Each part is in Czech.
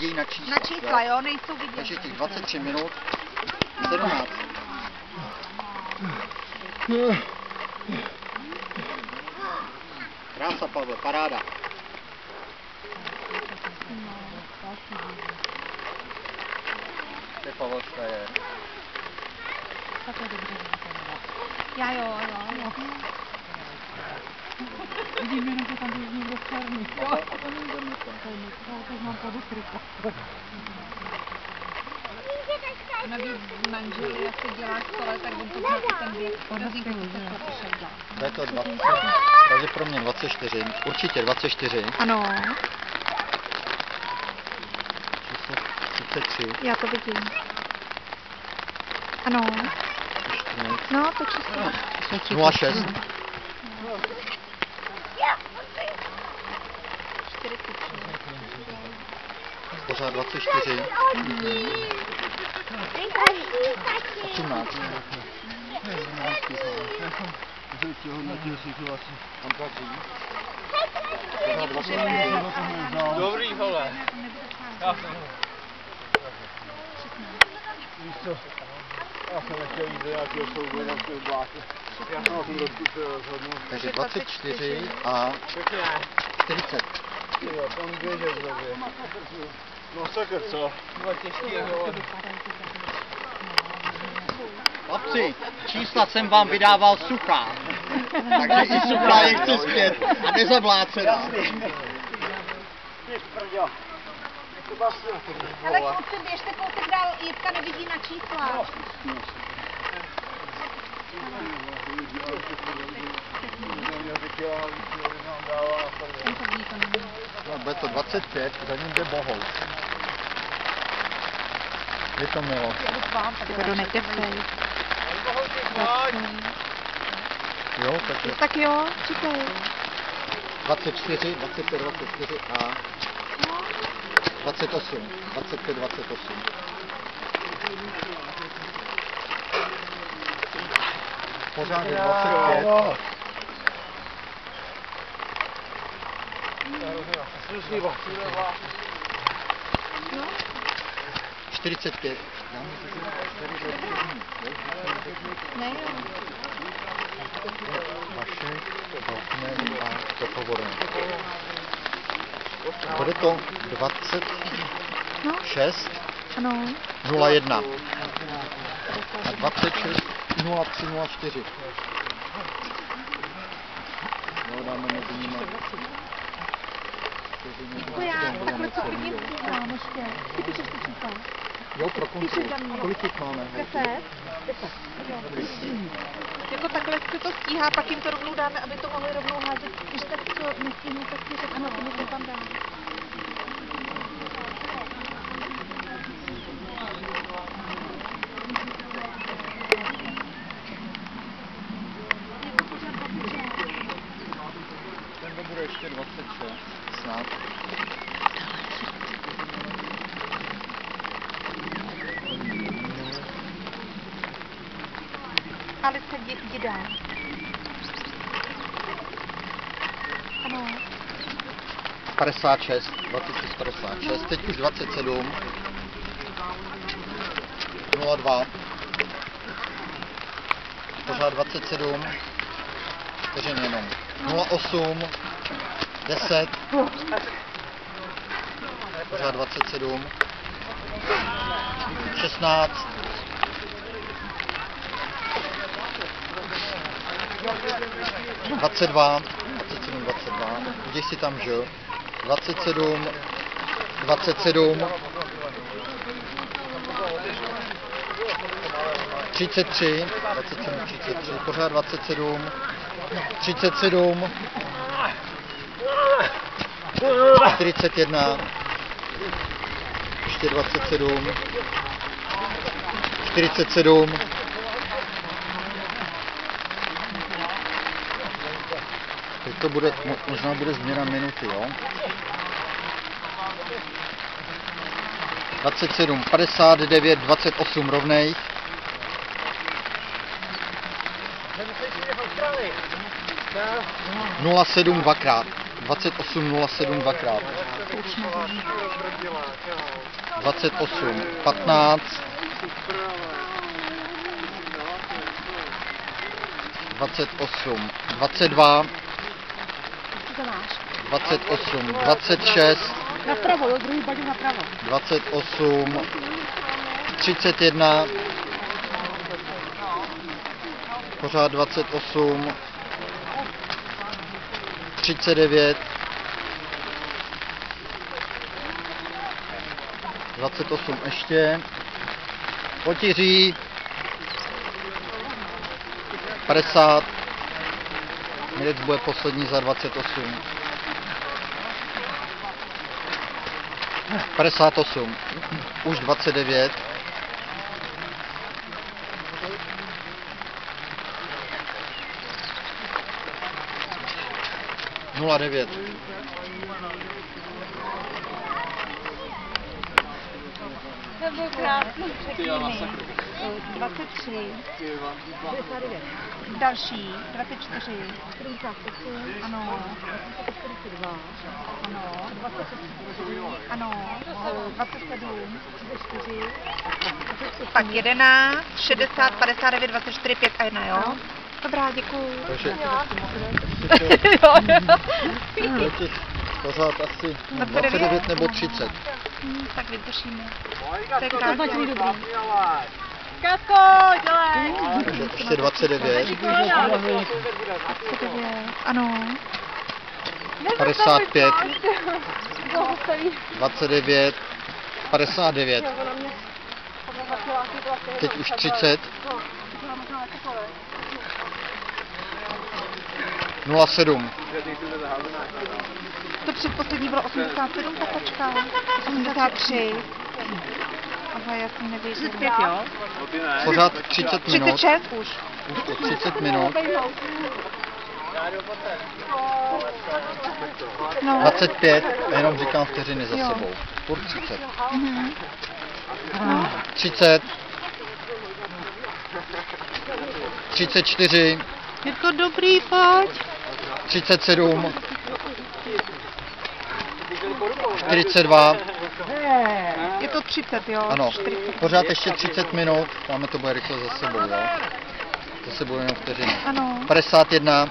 Na čísla, jo, nejsou vidět. Takže těch 23 minut, 17. Krása, Pavle, paráda. To je Pavel Štajer. Takhle dobře vypadá. Já jo. Vidím jenom, že tam byl někdo černý. A to není do mě. To mám podu triko. Navíc manžel, jak se dělá škole, tak on to zná ten věc. To je to 20, pravděpodobně 24, určitě 24. Ano. Číslo 33. Já to vidím. Ano. No, to číslo. 06. 43. Pořád 24. 18. Dobrý, hele. Já jsem. Víš co? Já jsem nechtěl jít do nějakého souboje na svém blátě. Já jsem na tom rozkusil rozhodnu. Takže 24 a 40. Jo, tam běžet zrově. No sakr, co? 24, jo. Chlapci, čísla jsem vám vydával suchá. Takže i suchá je chci zpět a nezablácená. Ale kluci, běžte kousek dál, Jitka nevidí na čísla. No, bude to 25, za ním jde Bohou. Je to milo. Kdo nekecej. Jo, takže Tak jo, čekaj. 24, 25, 24 a 28, 25, 28. Pořád je 25. No. 45. Ne, jo. Vašek, Balkner a Topovorem. Bude to 26, Ano. 01 a 26, 03, 04. No, dáme mezi nimi. To já takhle co vidím, mám ještě. Ty píšeš ty čísla. Jo, pro kontrolu. Kolik jich máme? 10. Jako takhle se to stíhá, pak jim to rovnou dáme, aby to mohli rovnou házet. Když tak co nestihnu, tak si řeknu, aby to tam dám. Ten to bude ještě 26, snad. Ale se jdi dál. Ano. 56, 26, 56, teď už 27, 02, pořád 27, vteřin jenom, 08, 10, pořád 27, 16, 22, 27, 22, uděj si tam Ž, 27, 27, 33, 27, 33, pořád 27, 37, 41, ještě 27, 47, teď to bude, možná bude změna minuty, jo? 27, 59, 28 rovnej. 07 dvakrát. 28,07 dvakrát. 28, 15, 28, 22, 28, 26, Napravo, jo, druhý badě napravo. 28, 31, pořád 28, 39, 28 ještě, potíří, 50, Mirec bude poslední za 28, 58, už 29, 09. To bylo krásný předtím. 23. Další, 24. Ano. Ano. 27. Ano. 27. 34. Pak 11, 60, 59, 24, 5 a 1, jo? Dobrá, děkuju. Takže pořád asi 29 nebo 30. Tak vydržíme. To je krásný. dobrý. Katko, dělej! Takže ještě 29, Ano. 55, 29, 59, teď už 30, 07, To předposlední bylo 87, tak počká. 83. Aha, já jsem nevěděla. 35, jo? pořád 30 minut, 36 už. už o 30 minut, No. 25, a jenom říkám vteřiny za sebou, furt 30, 30, 34, Jirko, dobrý, pojď. 37, 42, Je to 30, jo? ano, 40. pořád ještě 30 minut, dáme to bude rychle za sebou, jo? Zase budou jenom vteřiny. Ano. 51,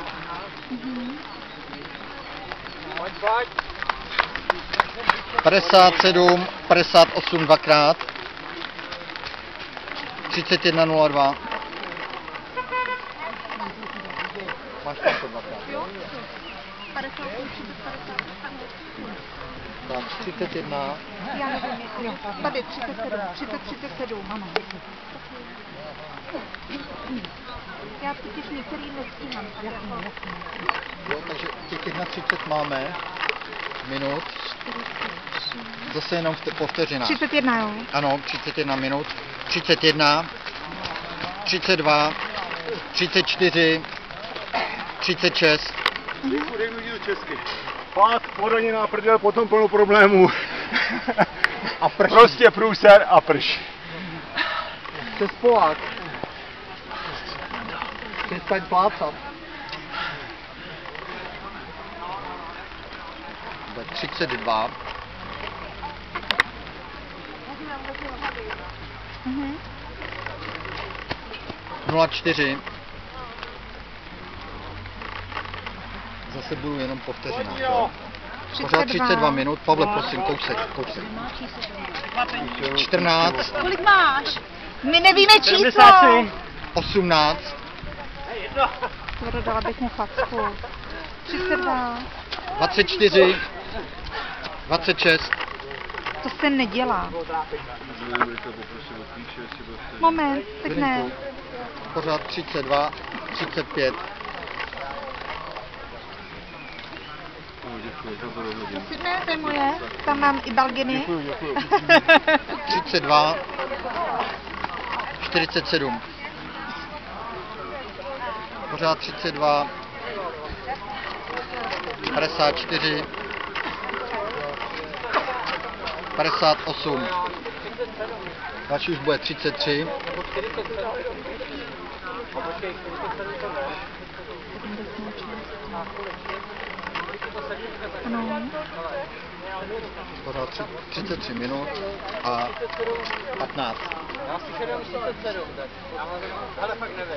57, 58 dvakrát, 31,02. Máš tam to dvakrát, jo? 58, 30, 50. Tak, 31, Já nevím, jo. Tady 37, 30, 37, ano. Já totiž některý nestíhám. jo, takže těch 31 máme minut, zase jenom po vteřinách. 31, jo. Ano, 31 minut, 31, 32, 34, 36, Pak poraněná prdel, potom plno problémů. a prší. Prostě průser a prš. Přes Polák. Přestaň plácat. 32. 04. Zase budu jenom po vteřinách. Jo? Pořád 32 minut. Pavle, prosím, kousek. 14. Kolik máš? My nevíme číslo. 18. Dala bych mu facku. 32. 24. 26. To se nedělá. Moment, teď ne. Pořád 32. 35. Ne, to je moje. Tam mám i balginy. 32. 47. Pořád 32. 54. 58. Další už bude 33. 70. Ano. Pořád 33 minut a 15. Já si 737, tak. Ale fakt nevím.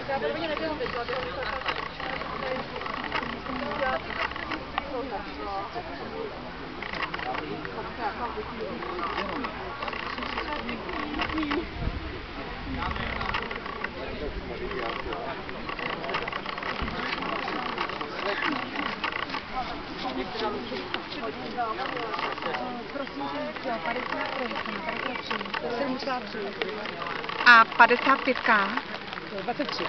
A 55. 23.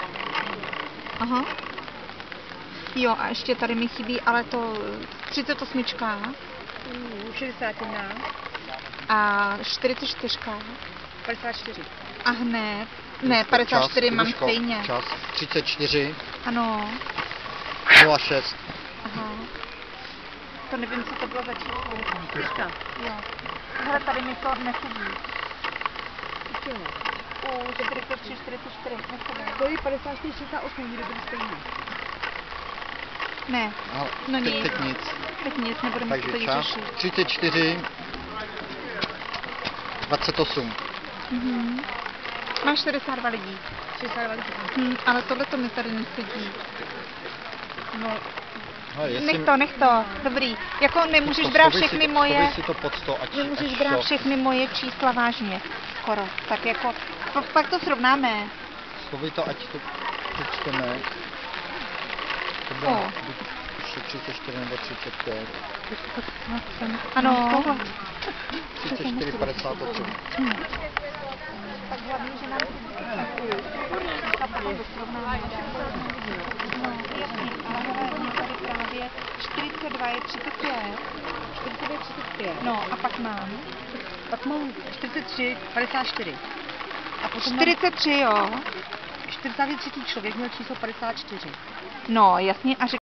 Aha. Jo, a ještě tady mi chybí, ale to 38. 61. A 44. 54. A hned. Ne, 54 mám Ivuško, stejně. Čas 34, Ano. 06. Aha. To nevím, co to bylo za číslo. Teďka. Jo. Hele, tady mi to nechybí. U 43, 44 nechybí. To je 54, 68, nikdo to stejný. Ne, no nic. Teď nic. Teď nic, nebudeme to Takže teď čas řešit. 34, 28. Mhm. Máš 62 lidí. 62 lidí. Ale tohle to mi tady nesedí. No, Hele, Nech to, dobrý. Jako nemůžeš brát všechny moje, Schovej si to pod sto, ať nemůžeš ať brát to- všechny moje čísla vážně. Skoro. Tak jako, pak to srovnáme. Schovej to, ať to přečteme. To O. bylo buď 34 nebo 35. Ano. 34, 58. Tak hlavně, že nám to srovnáme. No, jasně, ale hlavně tady právě 42 je 35. 49, 35. No, a pak mám. Pak mám 43, 54. A potom 43, jo. mám 43 člověk měl číslo 54. No, jasně, a